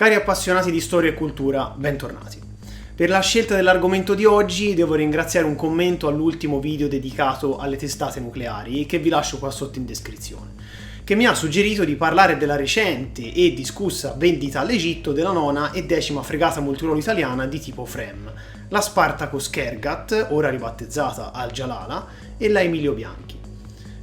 Cari appassionati di storia e cultura, bentornati. Per la scelta dell'argomento di oggi devo ringraziare un commento all'ultimo video dedicato alle testate nucleari che vi lascio qua sotto in descrizione, che mi ha suggerito di parlare della recente e discussa vendita all'Egitto della 9ª e 10ª fregata multiruolo italiana di tipo FREMM, la Spartacus Kergat, ora ribattezzata Al Jalala, e la Emilio Bianchi.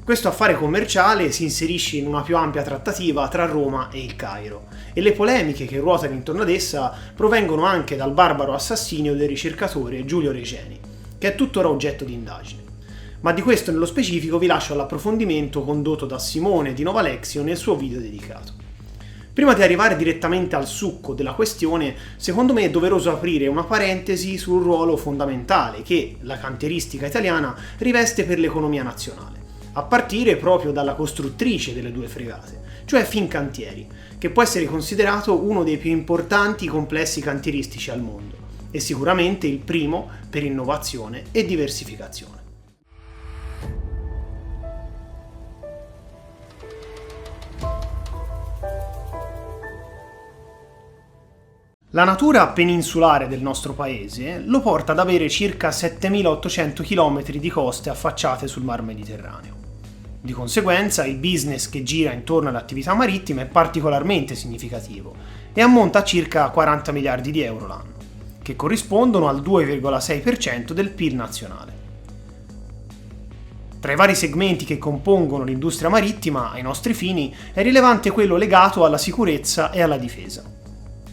Questo affare commerciale si inserisce in una più ampia trattativa tra Roma e il Cairo, e le polemiche che ruotano intorno ad essa provengono anche dal barbaro assassinio del ricercatore Giulio Regeni, che è tuttora oggetto di indagine. Ma di questo nello specifico vi lascio all'approfondimento condotto da Simone di Nova Lexio nel suo video dedicato. Prima di arrivare direttamente al succo della questione, secondo me è doveroso aprire una parentesi sul ruolo fondamentale che la cantieristica italiana riveste per l'economia nazionale, a partire proprio dalla costruttrice delle due fregate, cioè Fincantieri, che può essere considerato uno dei più importanti complessi cantieristici al mondo e sicuramente il primo per innovazione e diversificazione. La natura peninsulare del nostro paese lo porta ad avere circa 7.800 km di coste affacciate sul Mar Mediterraneo. Di conseguenza, il business che gira intorno alle attività marittime è particolarmente significativo e ammonta a circa 40 miliardi di euro l'anno, che corrispondono al 2,6% del PIL nazionale. Tra i vari segmenti che compongono l'industria marittima, ai nostri fini, è rilevante quello legato alla sicurezza e alla difesa.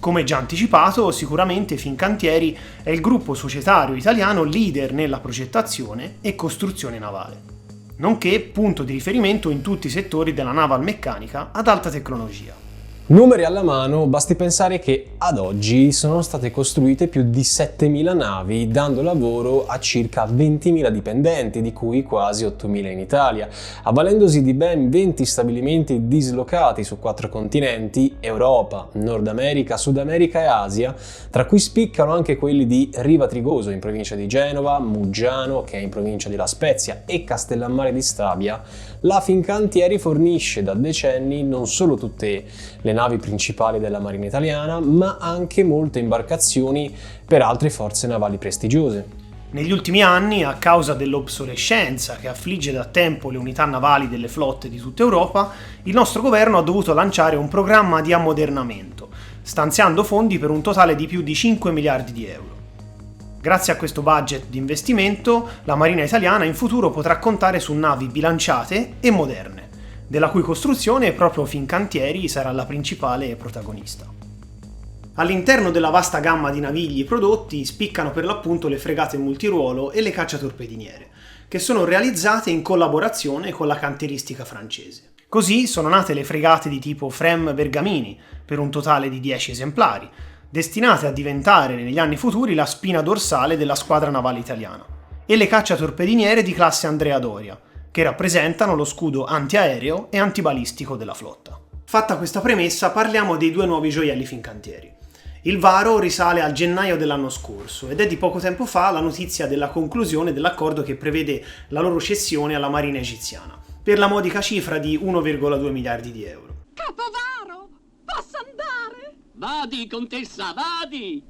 Come già anticipato, sicuramente Fincantieri è il gruppo societario italiano leader nella progettazione e costruzione navale, nonché punto di riferimento in tutti i settori della navalmeccanica ad alta tecnologia. Numeri alla mano, basti pensare che ad oggi sono state costruite più di 7.000 navi, dando lavoro a circa 20.000 dipendenti, di cui quasi 8.000 in Italia, avvalendosi di ben 20 stabilimenti dislocati su 4 continenti, Europa, Nord America, Sud America e Asia, tra cui spiccano anche quelli di Riva Trigoso in provincia di Genova, Muggiano, che è in provincia di La Spezia, e Castellammare di Stabia. La Fincantieri fornisce da decenni non solo tutte le navi principali della Marina italiana, ma anche molte imbarcazioni per altre forze navali prestigiose. Negli ultimi anni, a causa dell'obsolescenza che affligge da tempo le unità navali delle flotte di tutta Europa, il nostro governo ha dovuto lanciare un programma di ammodernamento, stanziando fondi per un totale di più di 5 miliardi di euro. Grazie a questo budget di investimento, la Marina italiana in futuro potrà contare su navi bilanciate e moderne, della cui costruzione proprio Fincantieri sarà la principale protagonista. All'interno della vasta gamma di navigli prodotti spiccano per l'appunto le fregate multiruolo e le cacciatorpediniere, che sono realizzate in collaborazione con la cantieristica francese. Così sono nate le fregate di tipo FREMM Bergamini, per un totale di 10 esemplari, destinate a diventare negli anni futuri la spina dorsale della squadra navale italiana, e le cacciatorpediniere di classe Andrea Doria, che rappresentano lo scudo antiaereo e antibalistico della flotta. Fatta questa premessa, parliamo dei due nuovi gioielli Fincantieri. Il varo risale al gennaio dell'anno scorso ed è di poco tempo fa la notizia della conclusione dell'accordo che prevede la loro cessione alla Marina egiziana, per la modica cifra di 1,2 miliardi di euro. Capovaro, posso andare? Vadi, contessa, vadi!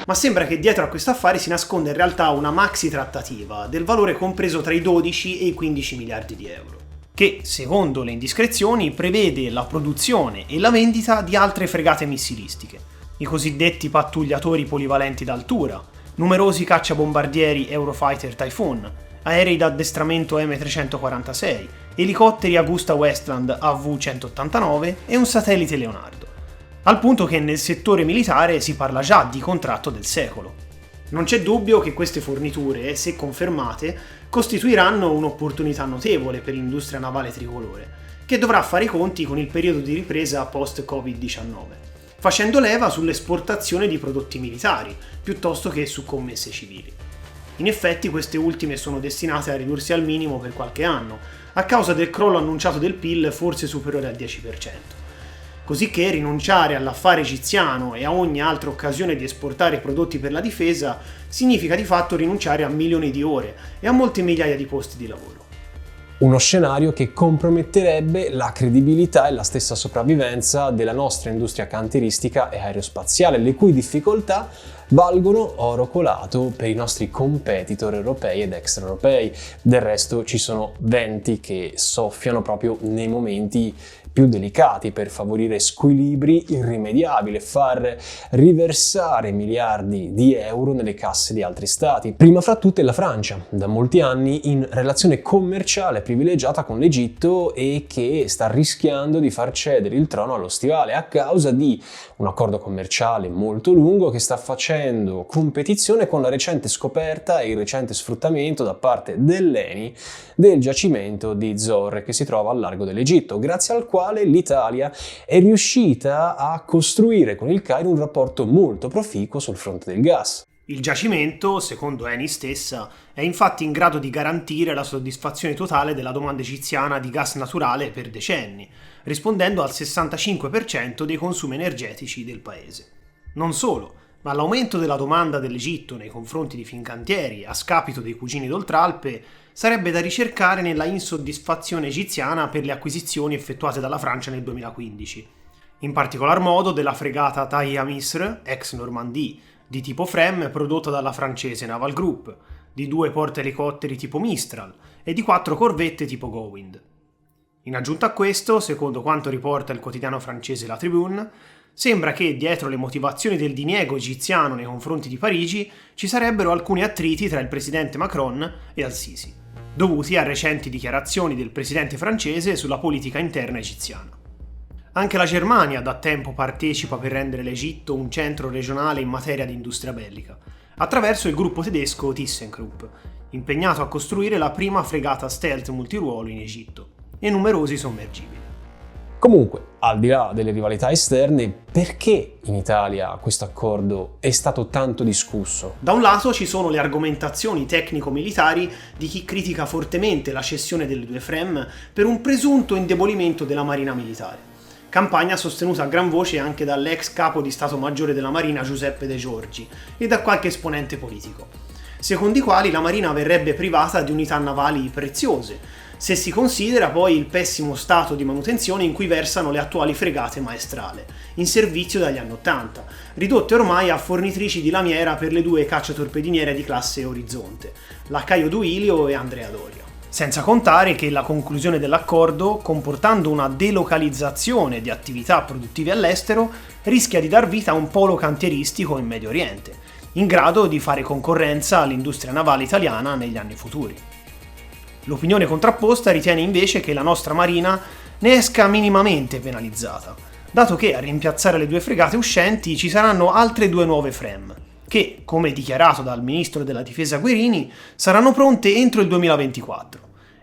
Ma sembra che dietro a questo affare si nasconda in realtà una maxi trattativa del valore compreso tra i 12 e i 15 miliardi di euro, che, secondo le indiscrezioni, prevede la produzione e la vendita di altre fregate missilistiche, i cosiddetti pattugliatori polivalenti d'altura, numerosi cacciabombardieri Eurofighter Typhoon, aerei da addestramento M346, elicotteri Augusta Westland AV-189 e un satellite Leonardo. Al punto che nel settore militare si parla già di contratto del secolo. Non c'è dubbio che queste forniture, se confermate, costituiranno un'opportunità notevole per l'industria navale tricolore, che dovrà fare i conti con il periodo di ripresa post-Covid-19, facendo leva sull'esportazione di prodotti militari, piuttosto che su commesse civili. In effetti queste ultime sono destinate a ridursi al minimo per qualche anno, a causa del crollo annunciato del PIL forse superiore al 10%. Cosicché rinunciare all'affare egiziano e a ogni altra occasione di esportare prodotti per la difesa significa di fatto rinunciare a milioni di ore e a molte migliaia di posti di lavoro. Uno scenario che comprometterebbe la credibilità e la stessa sopravvivenza della nostra industria cantieristica e aerospaziale, le cui difficoltà valgono oro colato per i nostri competitor europei ed extraeuropei. Del resto ci sono venti che soffiano proprio nei momenti più delicati per favorire squilibri irrimediabili e far riversare miliardi di euro nelle casse di altri stati. Prima fra tutte la Francia, da molti anni in relazione commerciale privilegiata con l'Egitto e che sta rischiando di far cedere il trono allo stivale a causa di un accordo commerciale molto lungo che sta facendo competizione con la recente scoperta e il recente sfruttamento da parte dell'ENI del giacimento di Zohr che si trova al largo dell'Egitto, grazie al quale l'Italia è riuscita a costruire con il Cairo un rapporto molto proficuo sul fronte del gas. Il giacimento, secondo Eni stessa, è infatti in grado di garantire la soddisfazione totale della domanda egiziana di gas naturale per decenni, rispondendo al 65% dei consumi energetici del paese. Non solo, ma l'aumento della domanda dell'Egitto nei confronti di Fincantieri, a scapito dei cugini d'Oltralpe, sarebbe da ricercare nella insoddisfazione egiziana per le acquisizioni effettuate dalla Francia nel 2015. In particolar modo della fregata Tahia Misr, ex Normandie, di tipo FREMM prodotta dalla francese Naval Group, di 2 portaelicotteri tipo Mistral e di 4 corvette tipo Gowind. In aggiunta a questo, secondo quanto riporta il quotidiano francese La Tribune, sembra che dietro le motivazioni del diniego egiziano nei confronti di Parigi ci sarebbero alcuni attriti tra il presidente Macron e al-Sisi, dovuti a recenti dichiarazioni del presidente francese sulla politica interna egiziana. Anche la Germania da tempo partecipa per rendere l'Egitto un centro regionale in materia di industria bellica, attraverso il gruppo tedesco ThyssenKrupp, impegnato a costruire la prima fregata stealth multiruolo in Egitto, e numerosi sommergibili. Comunque, al di là delle rivalità esterne, perché in Italia questo accordo è stato tanto discusso? Da un lato ci sono le argomentazioni tecnico-militari di chi critica fortemente la cessione delle 2 FREMM per un presunto indebolimento della Marina militare. Campagna sostenuta a gran voce anche dall'ex capo di Stato Maggiore della Marina Giuseppe De Giorgi e da qualche esponente politico, secondo i quali la Marina verrebbe privata di unità navali preziose, se si considera poi il pessimo stato di manutenzione in cui versano le attuali fregate Maestrale, in servizio dagli anni '80, ridotte ormai a fornitrici di lamiera per le 2 cacciatorpediniere di classe Orizzonte, la Caio Duilio e Andrea Doria. Senza contare che la conclusione dell'accordo, comportando una delocalizzazione di attività produttive all'estero, rischia di dar vita a un polo cantieristico in Medio Oriente, in grado di fare concorrenza all'industria navale italiana negli anni futuri. L'opinione contrapposta ritiene invece che la nostra Marina ne esca minimamente penalizzata, dato che a rimpiazzare le 2 fregate uscenti ci saranno altre 2 nuove FREMM, che, come dichiarato dal ministro della difesa Guerini, saranno pronte entro il 2024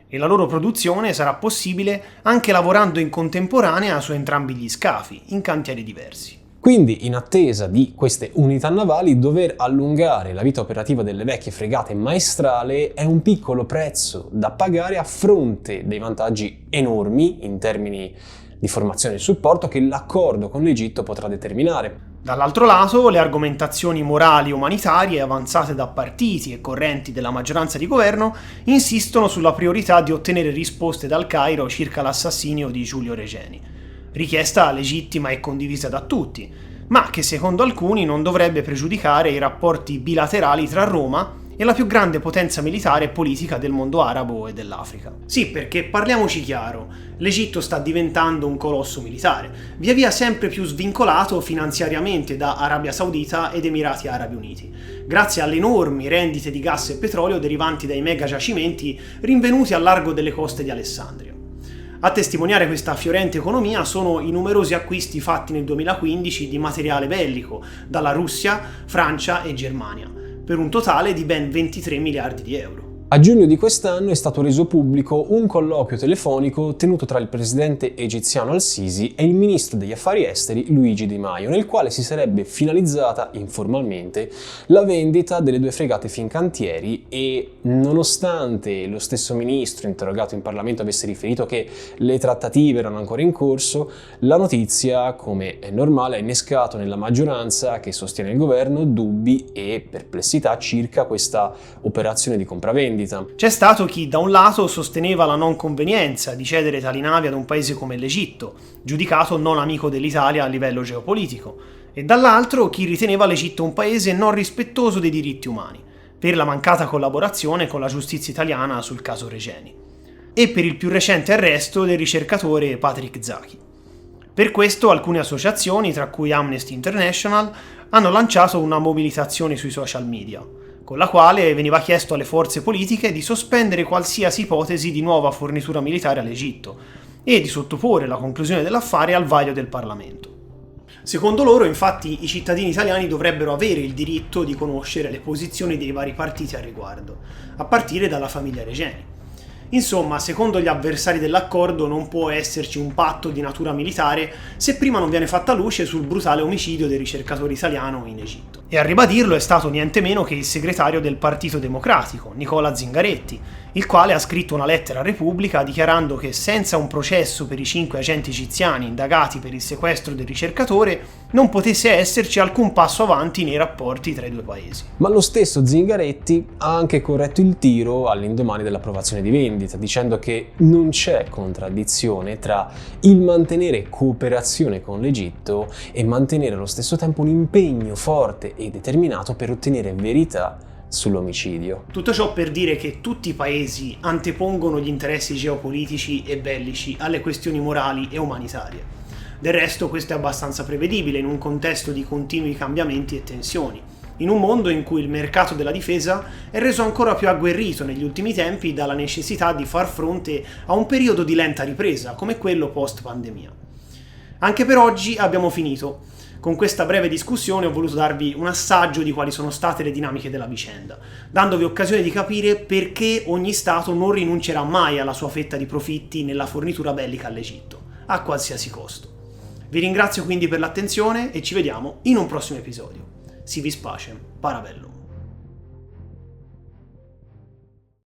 e la loro produzione sarà possibile anche lavorando in contemporanea su entrambi gli scafi, in cantieri diversi. Quindi, in attesa di queste unità navali, dover allungare la vita operativa delle vecchie fregate Maestrale è un piccolo prezzo da pagare a fronte dei vantaggi enormi in termini di formazione e supporto che l'accordo con l'Egitto potrà determinare. Dall'altro lato, le argomentazioni morali e umanitarie avanzate da partiti e correnti della maggioranza di governo insistono sulla priorità di ottenere risposte dal Cairo circa l'assassinio di Giulio Regeni, richiesta legittima e condivisa da tutti, ma che secondo alcuni non dovrebbe pregiudicare i rapporti bilaterali tra Roma e la più grande potenza militare e politica del mondo arabo e dell'Africa. Sì, perché parliamoci chiaro, l'Egitto sta diventando un colosso militare, via via sempre più svincolato finanziariamente da Arabia Saudita ed Emirati Arabi Uniti, grazie alle enormi rendite di gas e petrolio derivanti dai mega giacimenti rinvenuti al largo delle coste di Alessandria. A testimoniare questa fiorente economia sono i numerosi acquisti fatti nel 2015 di materiale bellico dalla Russia, Francia e Germania, per un totale di ben 23 miliardi di euro. A giugno di quest'anno è stato reso pubblico un colloquio telefonico tenuto tra il presidente egiziano al-Sisi e il ministro degli affari esteri Luigi Di Maio, nel quale si sarebbe finalizzata informalmente la vendita delle 2 fregate Fincantieri e, nonostante lo stesso ministro interrogato in Parlamento avesse riferito che le trattative erano ancora in corso, la notizia, come è normale, ha innescato nella maggioranza che sostiene il governo dubbi e perplessità circa questa operazione di compravendita. vendita. C'è stato chi da un lato sosteneva la non convenienza di cedere tali navi ad un paese come l'Egitto, giudicato non amico dell'Italia a livello geopolitico, e dall'altro chi riteneva l'Egitto un paese non rispettoso dei diritti umani, per la mancata collaborazione con la giustizia italiana sul caso Regeni, e per il più recente arresto del ricercatore Patrick Zaki. Per questo alcune associazioni, tra cui Amnesty International, hanno lanciato una mobilitazione sui social media, con la quale veniva chiesto alle forze politiche di sospendere qualsiasi ipotesi di nuova fornitura militare all'Egitto e di sottoporre la conclusione dell'affare al vaglio del Parlamento. Secondo loro, infatti, i cittadini italiani dovrebbero avere il diritto di conoscere le posizioni dei vari partiti al riguardo, a partire dalla famiglia Regeni. Insomma, secondo gli avversari dell'accordo non può esserci un patto di natura militare se prima non viene fatta luce sul brutale omicidio del ricercatore italiano in Egitto. E a ribadirlo è stato niente meno che il segretario del Partito Democratico, Nicola Zingaretti, il quale ha scritto una lettera a Repubblica dichiarando che senza un processo per i 5 agenti egiziani indagati per il sequestro del ricercatore non potesse esserci alcun passo avanti nei rapporti tra i due paesi. Ma lo stesso Zingaretti ha anche corretto il tiro all'indomani dell'approvazione di vendita, dicendo che non c'è contraddizione tra il mantenere cooperazione con l'Egitto e mantenere allo stesso tempo un impegno forte e determinato per ottenere verità sull'omicidio. Tutto ciò per dire che tutti i paesi antepongono gli interessi geopolitici e bellici alle questioni morali e umanitarie. Del resto questo è abbastanza prevedibile in un contesto di continui cambiamenti e tensioni, in un mondo in cui il mercato della difesa è reso ancora più agguerrito negli ultimi tempi dalla necessità di far fronte a un periodo di lenta ripresa come quello post-pandemia. Anche per oggi abbiamo finito. Con questa breve discussione ho voluto darvi un assaggio di quali sono state le dinamiche della vicenda, dandovi occasione di capire perché ogni Stato non rinuncerà mai alla sua fetta di profitti nella fornitura bellica all'Egitto, a qualsiasi costo. Vi ringrazio quindi per l'attenzione e ci vediamo in un prossimo episodio. Si vis pacem, parabellum.